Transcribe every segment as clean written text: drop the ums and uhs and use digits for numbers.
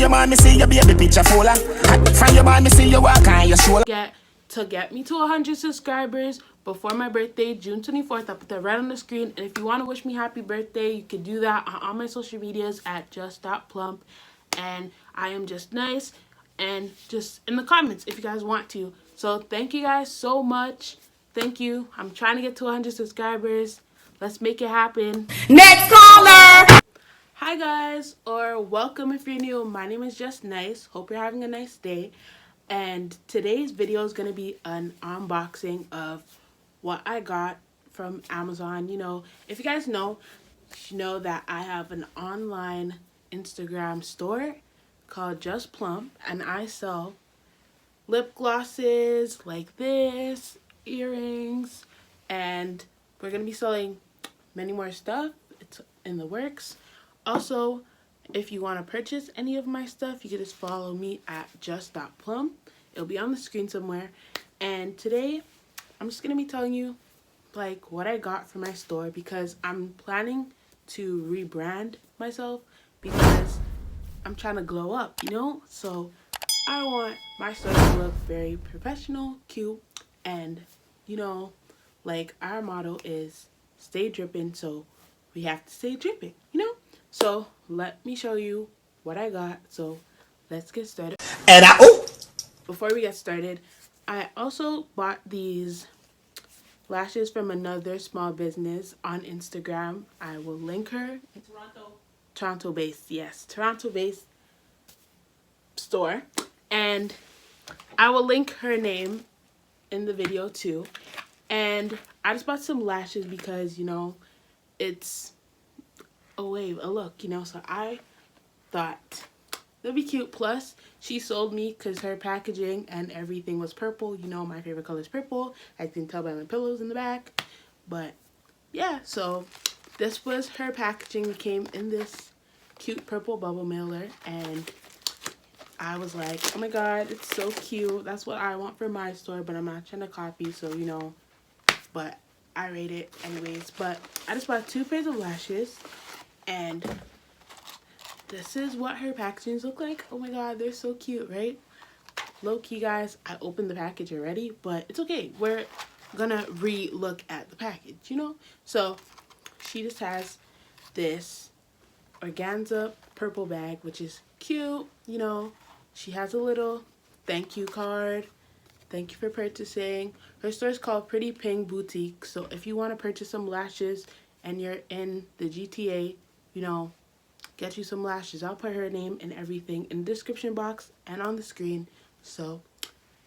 your man, me see your baby picture fuller. From your man, me see your walk on your shoulder. Get me to 100 subscribers before my birthday, June 24th. I'll put that right on the screen. And if you want to wish me happy birthday, you can do that on all my social medias at Just.Plump. And I am just nice. And just in the comments if you guys want to. So thank you guys so much. Thank you. I'm trying to get to 100 subscribers. Let's make it happen. Next caller. Hi guys, or welcome if you're new. My name is Just Nice. Hope you're having a nice day. And today's video is going to be an unboxing of what I got from Amazon. You know, if you guys know, you know that I have an online Instagram store called Just.Plump, and I sell lip glosses like this, earrings, and we're going to be selling many more stuff. It's in the works. Also, if you want to purchase any of my stuff, you can just follow me at Just.Plump. It'll be on the screen somewhere. And today, I'm just going to be telling you like what I got from my store, because I'm planning to rebrand myself because I'm trying to glow up, you know? So I want my store to look very professional, cute, and you know, like our motto is stay dripping, so we have to stay dripping, you know? So let me show you what I got. So let's get started. And Before we get started, I also bought these lashes from another small business on Instagram. I will link her. Toronto based, yes, Toronto based store. And I will link her name in the video too. And I just bought some lashes because, you know, it's a look, you know, so I thought that'd be cute. Plus, she sold me because her packaging and everything was purple. You know, my favorite color is purple. I can tell by my pillows in the back. But yeah, so this was her packaging. It came in this cute purple bubble mailer, and I was like, oh my god, it's so cute. That's what I want for my store, but I'm not trying to copy, so you know, but I rate it anyways. But I just bought 2 pairs of lashes, and this is what her packagings look like. Oh my god, they're so cute, right? Low-key, guys, I opened the package already, but it's okay. We're gonna re-look at the package, you know? So she just has this organza purple bag, which is cute, you know. She has a little thank you card. Thank you for purchasing. Her store is called Pretty Pink Boutique. So if you want to purchase some lashes and you're in the GTA, you know, get you some lashes. I'll put her name and everything in the description box and on the screen. So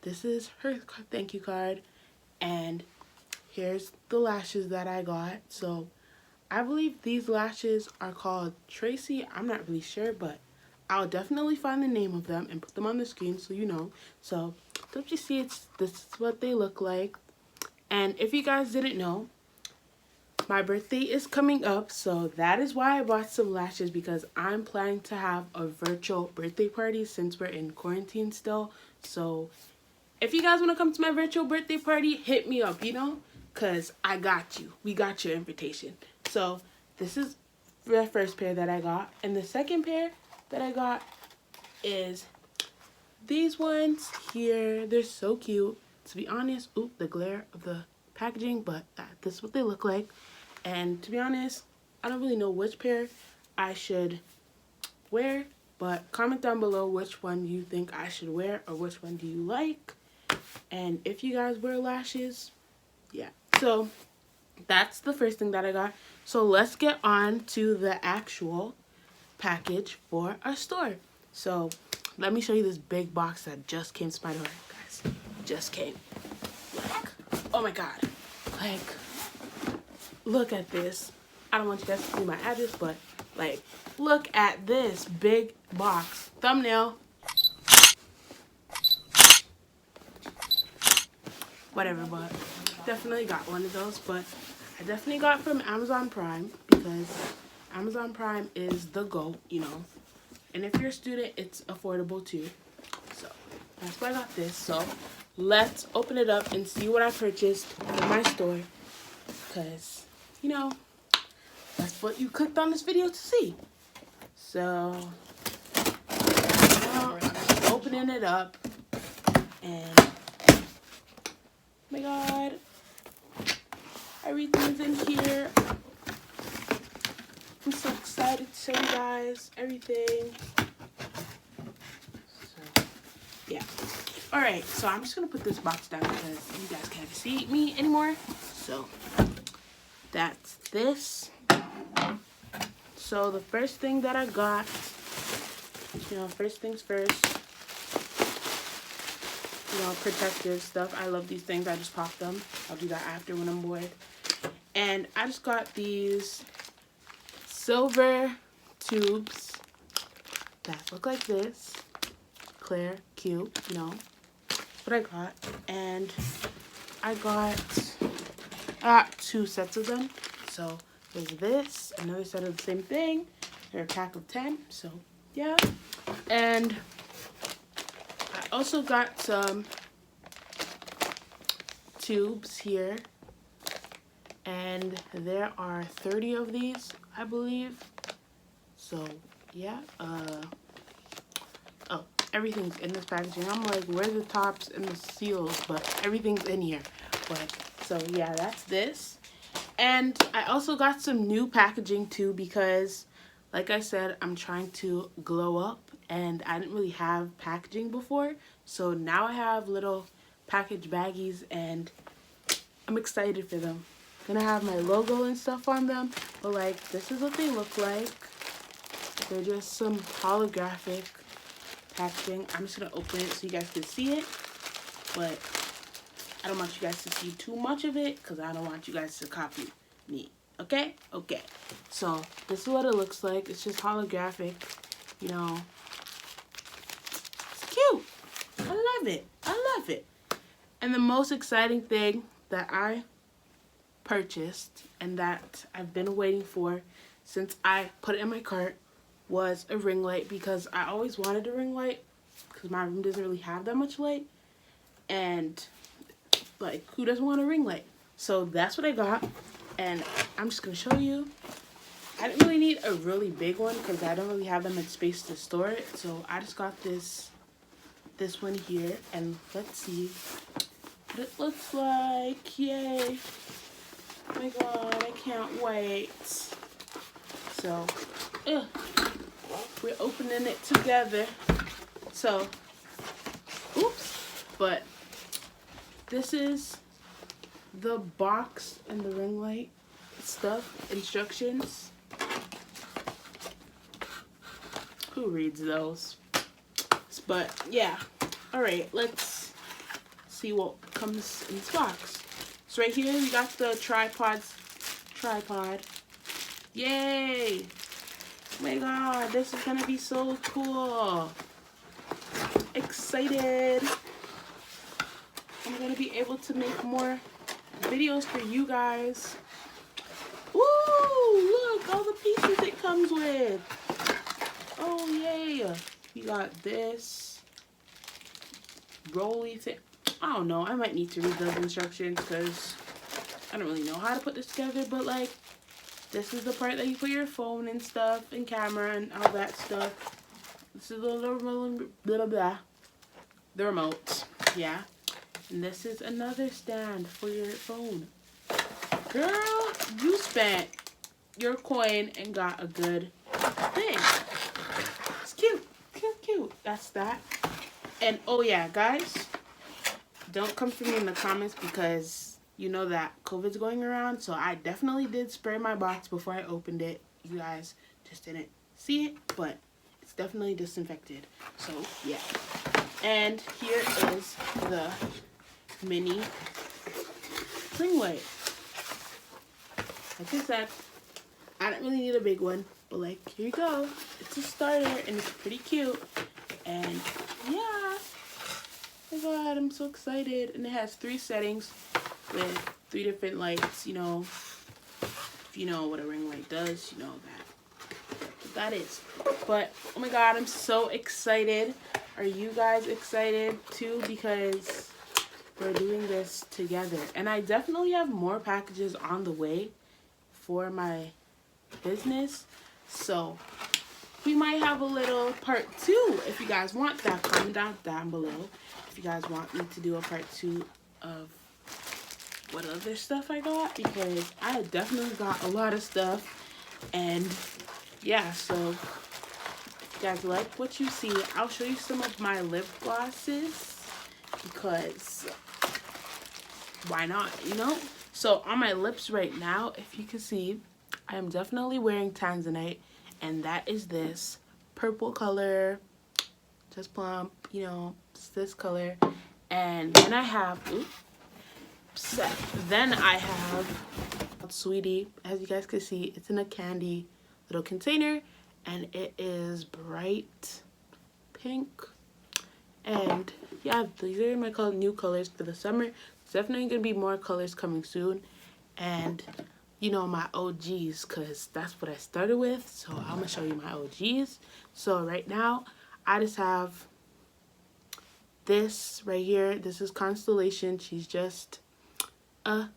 this is her thank you card, and here's the lashes that I got. So I believe these lashes are called Tracy. I'm not really sure, but I'll definitely find the name of them and put them on the screen so you know. So don't you see, this is what they look like. And if you guys didn't know, my birthday is coming up, so that is why I bought some lashes, because I'm planning to have a virtual birthday party since we're in quarantine still. So if you guys want to come to my virtual birthday party, hit me up, you know, because I got you. We got your invitation. So this is the first pair that I got, and the second pair that I got is these ones here. They're so cute. To be honest, the glare of the packaging, but this is what they look like. And to be honest, I don't really know which pair I should wear, but comment down below which one you think I should wear, or which one do you like. And if you guys wear lashes, yeah. So that's the first thing that I got. So let's get on to the actual package for our store. So let me show you this big box that just came to my door, guys. Just came. Like, oh my god. Like, look at this. I don't want you guys to see my address, but like, look at this big box. Thumbnail. Whatever, but definitely got one of those. But I definitely got from Amazon Prime, because Amazon Prime is the GOAT, you know. And if you're a student, it's affordable too. So that's why I got this. So let's open it up and see what I purchased in my store, because, you know, that's what you clicked on this video to see. So opening it up, and oh my god, everything's in here. I'm so excited to show you guys everything. So, yeah. Alright, so I'm just going to put this box down because you guys can't see me anymore. So, that's this. So, the first thing that I got, you know, first things first, you know, protective stuff. I love these things. I just pop them. I'll do that after when I'm bored. And I just got these silver tubes that look like this. Clear, cute, you know. That's what I got. And I got 2 sets of them. So there's this, another set of the same thing. They're a pack of 10. So yeah. And I also got some tubes here. And there are 30 of these, I believe. So yeah, oh, everything's in this packaging. I'm like, where's the tops and the seals? But everything's in here. But so yeah, that's this. And I also got some new packaging too, because like I said, I'm trying to glow up and I didn't really have packaging before. So now I have little package baggies and I'm excited for them. Gonna have my logo and stuff on them, but like, this is what they look like. They're just some holographic packaging. I'm just gonna open it so you guys can see it, but I don't want you guys to see too much of it because I don't want you guys to copy me. Okay? Okay. So this is what it looks like. It's just holographic, you know. It's cute. I love it. I love it. And the most exciting thing that I purchased and that I've been waiting for since I put it in my cart was a ring light, because I always wanted a ring light because my room doesn't really have that much light, and like, who doesn't want a ring light? So that's what I got, and I'm just gonna show you. I didn't really need a really big one because I don't really have them in space to store it, so I just got this one here, and let's see what it looks like. Yay. Oh my god, I can't wait. So, we're opening it together. So, oops. But this is the box and the ring light stuff, instructions. Who reads those? But yeah. Alright, let's see what comes in this box. So right here we got the tripod. Yay! Oh my god, this is gonna be so cool. Excited. I'm gonna be able to make more videos for you guys. Woo! Look, all the pieces it comes with. Oh yeah. We got this rolly thing. I don't know, I might need to read those instructions because I don't really know how to put this together, but like, this is the part that you put your phone and stuff and camera and all that stuff. This is the remote, yeah. And this is another stand for your phone. Girl, you spent your coin and got a good thing. It's cute, cute, cute. That's that. And oh yeah, guys, don't come for me in the comments because you know that COVID's going around, so I definitely did spray my box before I opened it. You guys just didn't see it, but it's definitely disinfected. So yeah. And here is the mini ring light. Like I said, I don't really need a big one, but like, here you go. It's a starter and it's pretty cute. And yeah. Oh my god, I'm so excited. And it has 3 settings with 3 different lights, you know. If you know what a ring light does, you know what that is. But oh my god, I'm so excited. Are you guys excited too? Because we're doing this together. And I definitely have more packages on the way for my business. So we might have a little part 2. If you guys want that, comment down below if you guys want me to do a part 2 of what other stuff I got, because I definitely got a lot of stuff. And yeah, so if you guys like what you see, I'll show you some of my lip glosses, because why not, you know? So on my lips right now, if you can see, I am definitely wearing Tanzanite, and that is this purple color, Just.Plump, you know, it's this color. And then I have, Sweetie. As you guys can see, it's in a candy little container, and it is bright pink. And yeah, these are my new colors for the summer. There's definitely gonna be more colors coming soon, and you know, my OGs, because that's what I started with. So I'm gonna show you my OGs. So right now I just have this right here. This is Constellation. She's just a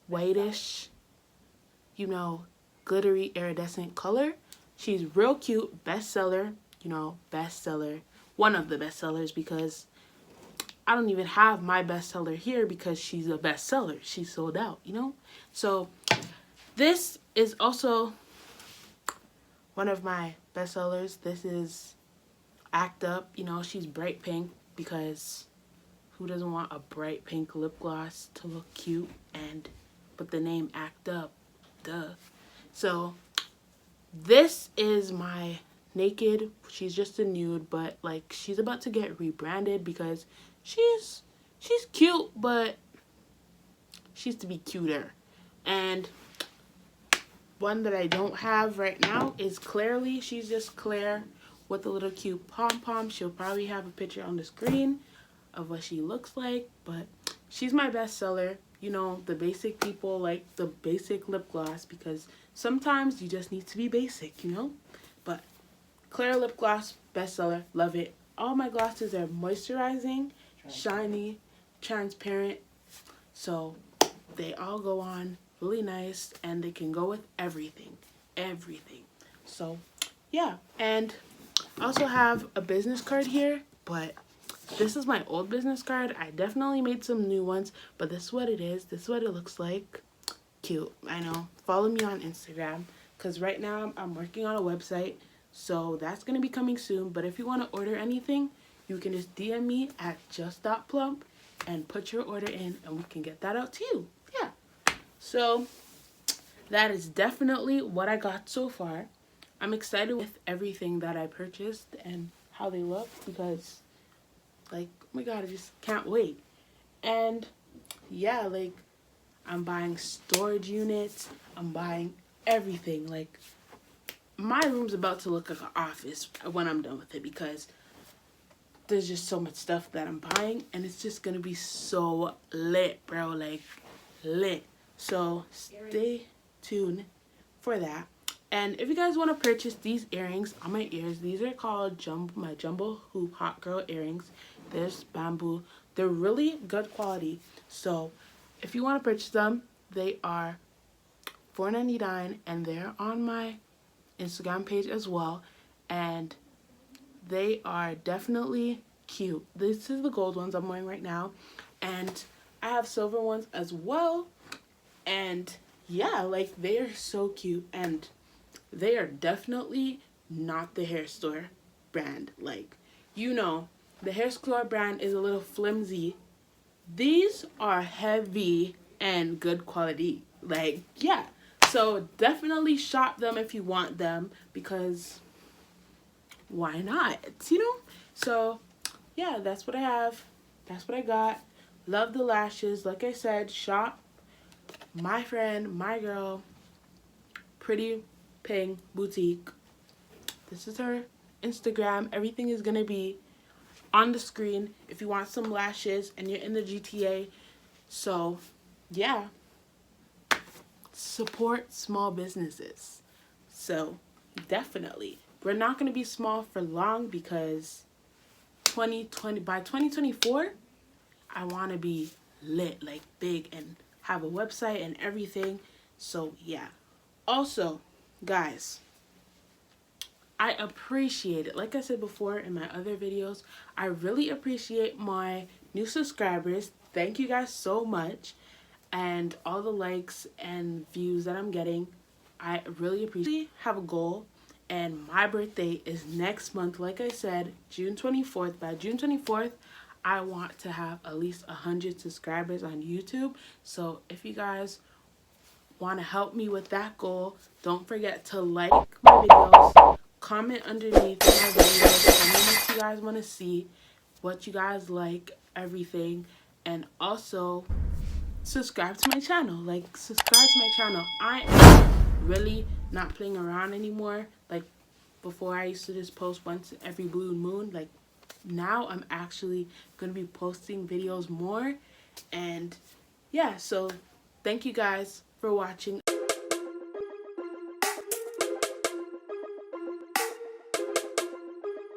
whitish, you know, glittery iridescent color. She's real cute. Bestseller, you know, bestseller, one of the bestsellers, because I don't even have my bestseller here because she's a bestseller. She's sold out, you know. So this is also one of my bestsellers. This is Act Up. You know, she's bright pink, because who doesn't want a bright pink lip gloss to look cute? And but the name Act Up, duh. So this is my Naked. She's just a nude, but like she's about to get rebranded because she's cute, but she's to be cuter. And one that I don't have right now is Clearly. She's just Claire with a little cute pom-pom. She'll probably have a picture on the screen of what she looks like, but she's my bestseller. You know, the basic people like the basic lip gloss, because sometimes you just need to be basic, you know. But Claire lip gloss, bestseller, love it. All my glosses are moisturizing, shiny, transparent, so they all go on really nice, and they can go with everything. So yeah, and I also have a business card here, but this is my old business card. I definitely made some new ones, but this is what it is. This is what it looks like. Cute, I know. Follow me on Instagram, because right now I'm working on a website, so that's going to be coming soon. But if you want to order anything, you can just DM me at Just.Plump and put your order in, and we can get that out to you. Yeah. So that is definitely what I got so far. I'm excited with everything that I purchased and how they look, because like, oh my god, I just can't wait. And yeah, like, I'm buying storage units, I'm buying everything. Like, my room's about to look like an office when I'm done with it, because there's just so much stuff that I'm buying, and it's just gonna be so lit, bro. Like, lit. So stay tuned for that. And if you guys want to purchase these earrings on my ears, these are called my Jumbo Hoop Hot Girl earrings. There's bamboo. They're really good quality. So if you want to purchase them, they are $4.99, and they're on my Instagram page as well. And they are definitely cute. This is the gold ones I'm wearing right now, and I have silver ones as well. And yeah, like, they are so cute, and they are definitely not the hair store brand. Like, you know, the hair store brand is a little flimsy. These are heavy and good quality. Like, yeah. So definitely shop them if you want them, because why not? You know? So yeah, that's what I have. That's what I got. Love the lashes. Like I said, shop my friend, my girl, Pretty Peng Boutique. This is her Instagram. Everything is gonna be on the screen if you want some lashes and you're in the GTA. So yeah, support small businesses. So definitely, we're not gonna be small for long, because by 2024 I want to be lit, like big, and have a website and everything. So yeah. Also, guys, I appreciate it. Like I said before in my other videos, I really appreciate my new subscribers. Thank you guys so much. And all the likes and views that I'm getting, I really appreciate. I have a goal, and my birthday is next month. Like I said, June 24th. By June 24th, I want to have at least 100 subscribers on YouTube. So if you guys want to help me with that goal, don't forget to like my videos, comment underneath my videos, tell me what you guys want to see, what you guys like, everything, and also subscribe to my channel. Like, subscribe to my channel. I am really not playing around anymore. Like, before I used to just post once every blue moon. Like, now I'm actually going to be posting videos more. And yeah, so thank you guys for watching.